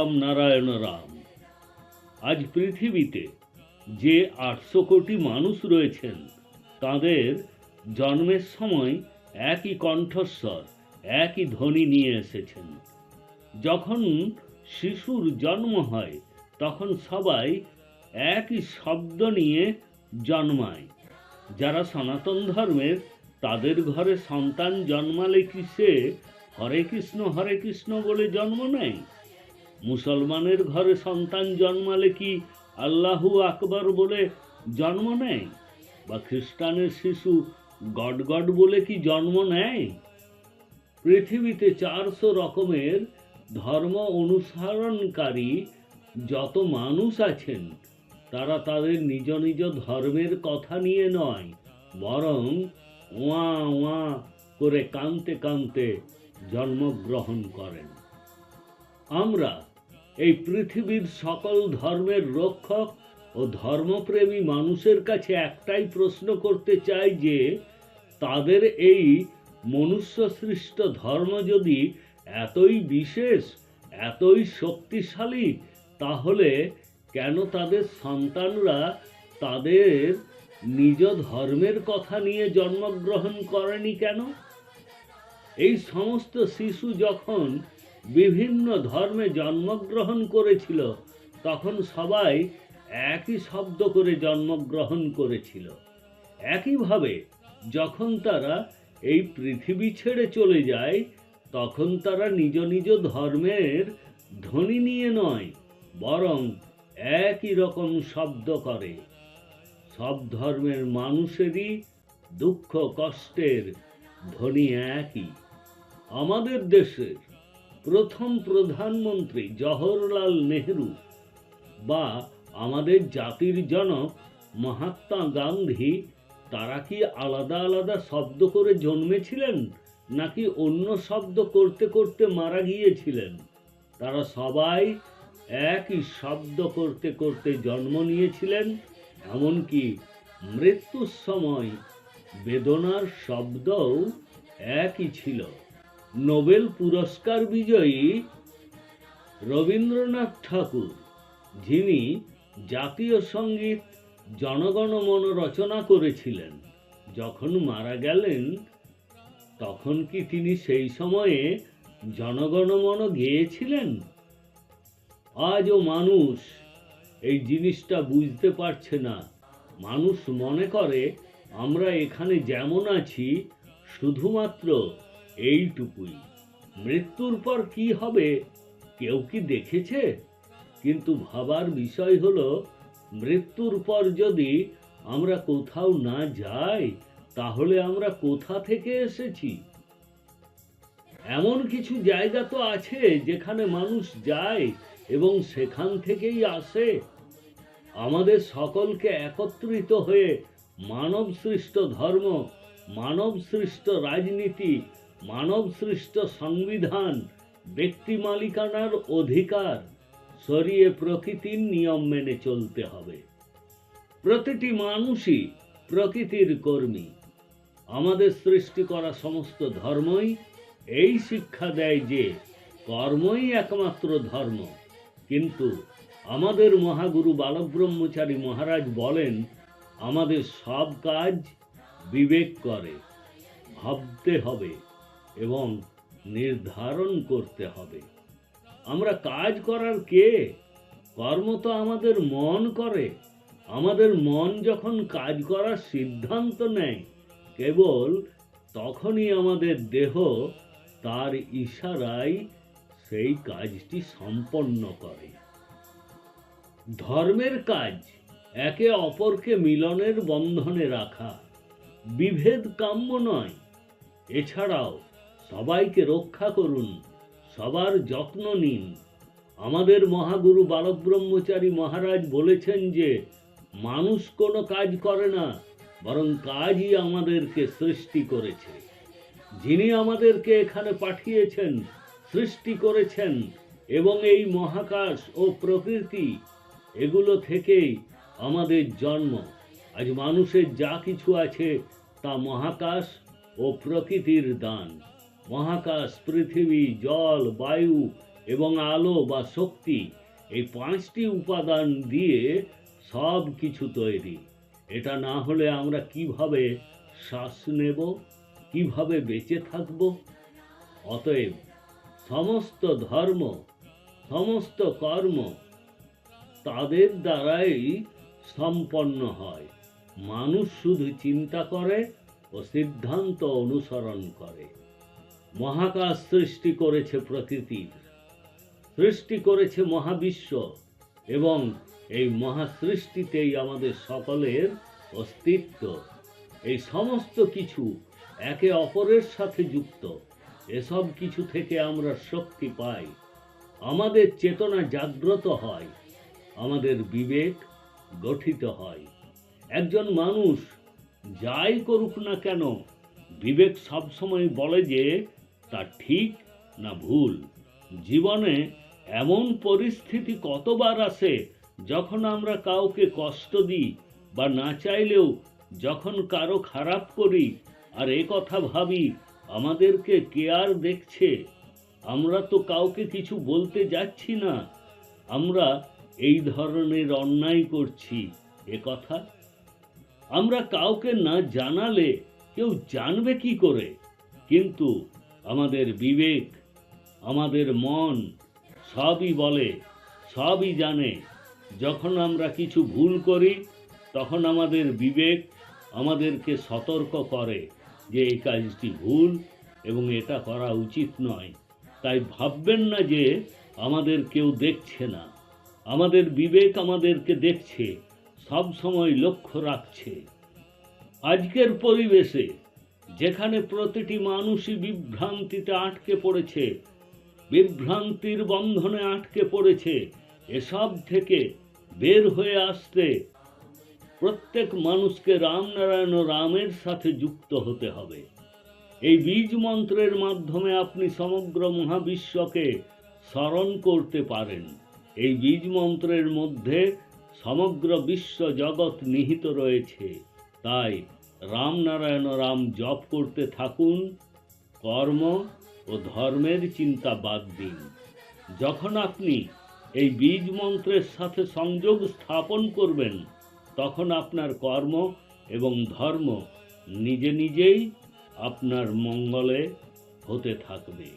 রাম নারায়ণ রাম। আজ পৃথিবীতে যে ৮০০ কোটি মানুষ রয়েছেন, তাদের জন্মের সময় একই কণ্ঠস্বর, একই ধ্বনি নিয়ে এসেছেন। যখন শিশুর জন্ম হয়, তখন সবাই একই শব্দ নিয়ে জন্মায়। যারা সনাতন ধর্মের, তাদের ঘরে সন্তান জন্মালে কি সে হরে কৃষ্ণ বলে জন্ম নেয়? মুসলমানের ঘরে সন্তান জন্মালে কি আল্লাহু আকবার বলে জন্ম নেয়? বা খ্রিস্টানের শিশু গড গড বলে কি জন্ম নেয়? পৃথিবীতে ৪০০ রকমের ধর্ম অনুসরণকারী যত মানুষ আছেন, তারা তাদের নিজ নিজ ধর্মের কথা নিয়ে নয়, বরং ওয়া ওয়া করে কাঁদতে কাঁদতে জন্মগ্রহণ করেন। আমরা এই পৃথিবীর সকল ধর্মের রক্ষক ও ধর্মপ্রেমী মানুষের কাছে একটাই প্রশ্ন করতে চাই যে, তাদের এই মনুষ্য সৃষ্ট ধর্ম যদি এতই বিশেষ, এতই শক্তিশালী, তাহলে কেন তাদের সন্তানরা তাদের নিজ ধর্মের কথা নিয়ে জন্মগ্রহণ করেনি কেন? এই সমস্ত শিশু যখন বিভিন্ন ধর্মে জন্মগ্রহণ করেছিল, তখন সবাই একই শব্দ করে জন্মগ্রহণ করেছিল। একইভাবে যখন তারা এই পৃথিবী ছেড়ে চলে যায়, তখন তারা নিজ নিজ ধর্মের ধ্বনি নিয়ে নয়, বরং একই রকম শব্দ করে। সব ধর্মের মানুষেরই দুঃখ কষ্টের ধ্বনি একই। আমাদের দেশের প্রথম প্রধানমন্ত্রী জওহরলাল নেহেরু বা আমাদের জাতির জনক মহাত্মা গান্ধী, তারা কি আলাদা আলাদা শব্দ করে জন্মেছিলেন, নাকি অন্য শব্দ করতে করতে মারা গিয়েছিলেন? তারা সবাই একই শব্দ করতে করতে জন্ম নিয়েছিলেন। এমনকি মৃত্যুর সময় বেদনার শব্দও একই ছিল। নোবেল পুরস্কার বিজয়ী রবীন্দ্রনাথ ঠাকুর, যিনি জাতীয় সঙ্গীত জনগণ মন রচনা করেছিলেন, যখন মারা গেলেন, তখন কি তিনি সেই সময়ে জনগণ মন গেয়েছিলেন? আজও মানুষ এই জিনিসটা বুঝতে পারছে না। মানুষ মনে করে আমরা এখানে যেমন আছি, শুধুমাত্র এইটুকুই। মৃত্যুর পর কি হবে কেউ কি দেখেছে? কিন্তু ভাবার বিষয় হলো, মৃত্যুর পর যদি আমরা কোথাও না যাই, তাহলে আমরা কোথা থেকে এসেছি? এমন কিছু জায়গা তো আছে যেখানে মানুষ যায় এবং সেখান থেকেই আসে। আমাদের সকলকে একত্রিত হয়ে মানব সৃষ্ট ধর্ম, মানব সৃষ্ট রাজনীতি, মানব সৃষ্ট সংবিধান, ব্যক্তি মালিকানার অধিকার সরিয়ে প্রকৃতির নিয়ম মেনে চলতে হবে। প্রতিটি মানুষই প্রকৃতির কর্মী। আমাদের সৃষ্টি করা সমস্ত ধর্মই এই শিক্ষা দেয় যে কর্মই একমাত্র ধর্ম। কিন্তু আমাদের মহাগুরু বালব্রহ্মচারী মহারাজ বলেন, আমাদের সব কাজ বিবেক করে ভাবতে হবে এবং নির্ধারণ করতে হবে। আমরা কাজ করার কে? কর্ম তো আমাদের মন করে। আমাদের মন যখন কাজ করার সিদ্ধান্ত নেয়, কেবল তখনই আমাদের দেহ তার ইশারায় সেই কাজটি সম্পন্ন করে। ধর্মের কাজ একে অপরকে মিলনের বন্ধনে রাখা, বিভেদ কাম্য নয়। এছাড়াও সবাইকে রক্ষা করুন, সবার যত্ন নিন। আমাদের মহাগুরু বালব্রহ্মচারী মহারাজ বলেছেন যে, মানুষ কোনো কাজ করে না, বরং কাজই আমাদেরকে সৃষ্টি করেছে। যিনি আমাদেরকে এখানে পাঠিয়েছেন, সৃষ্টি করেছেন, এবং এই মহাকাশ ও প্রকৃতি, এগুলো থেকেই আমাদের জন্ম। আজ মানুষের যা কিছু আছে তা মহাকাশ ও প্রকৃতির দান। মহাকাশ, পৃথিবী, জল, বায়ু এবং আলো বা শক্তি, এই 5টি উপাদান দিয়ে সব কিছু তৈরি। এটা না হলে আমরা কিভাবে শ্বাস নেব, কিভাবে বেঁচে থাকব? অতএব সমস্ত ধর্ম, সমস্ত কর্ম তাদের দ্বারাই সম্পন্ন হয়। মানুষ শুধু চিন্তা করে ও সিদ্ধান্ত অনুসরণ করে। মহাকাশ সৃষ্টি করেছে প্রকৃতির, সৃষ্টি করেছে মহাবিশ্ব, এবং এই মহাসৃষ্টিতেই আমাদের সকলের অস্তিত্ব। এই সমস্ত কিছু একে অপরের সাথে যুক্ত। এসব কিছু থেকে আমরা শক্তি পাই, আমাদের চেতনা জাগ্রত হয়, আমাদের বিবেক গঠিত হয়। একজন মানুষ যাই করুক না কেন, বিবেক সবসময় বলে যে তা ঠিক না ভুল। জীবনে এমন পরিস্থিতি কতবার আসে যখন আমরা কাউকে কষ্ট দিই, বা না চাইলেও যখন কারো খারাপ করি, আর এ কথা ভাবি আমাদেরকে কে আর দেখছে, আমরা তো কাউকে কিছু বলতে যাচ্ছি না, আমরা এই ধরনের অন্যায় করছি। এ কথা আমরা কাউকে না জানালে কেউ জানবে কি করে? কিন্তু আমাদের বিবেক, আমাদের মন সবই বলে, সবই জানে। যখন আমরা কিছু ভুল করি, তখন আমাদের বিবেক আমাদেরকে সতর্ক করে যে এই কাজটি ভুল এবং এটা করা উচিত নয়। তাই ভাববেন না যে আমাদের কেউ দেখছে না। আমাদের বিবেক আমাদেরকে দেখছে, সব সময় লক্ষ্য রাখছে। আজকের পরিবেশে যেখানে প্রতিটি মানুষই বিভ্রান্তিতে আটকে পড়েছে, বিভ্রান্তির বন্ধনে আটকে পড়েছে, এসব থেকে বের হয়ে আসতে প্রত্যেক মানুষকে রামনারায়ণ রামের সাথে যুক্ত হতে হবে। এই বীজ মন্ত্রের মাধ্যমে আপনি সমগ্র মহাবিশ্বকে স্মরণ করতে পারেন। এই বীজ মন্ত্রের মধ্যে সমগ্র বিশ্ব জগৎ নিহিত রয়েছে। তাই রামনারায়ণ রাম জপ করতে থাকুন, কর্ম ও ধর্মের চিন্তা বাদ দিন। যখন আপনি এই বীজ মন্ত্রের সাথে সংযোগ স্থাপন করবেন, তখন আপনার কর্ম এবং ধর্ম নিজে নিজেই আপনার মঙ্গলে হতে থাকবে।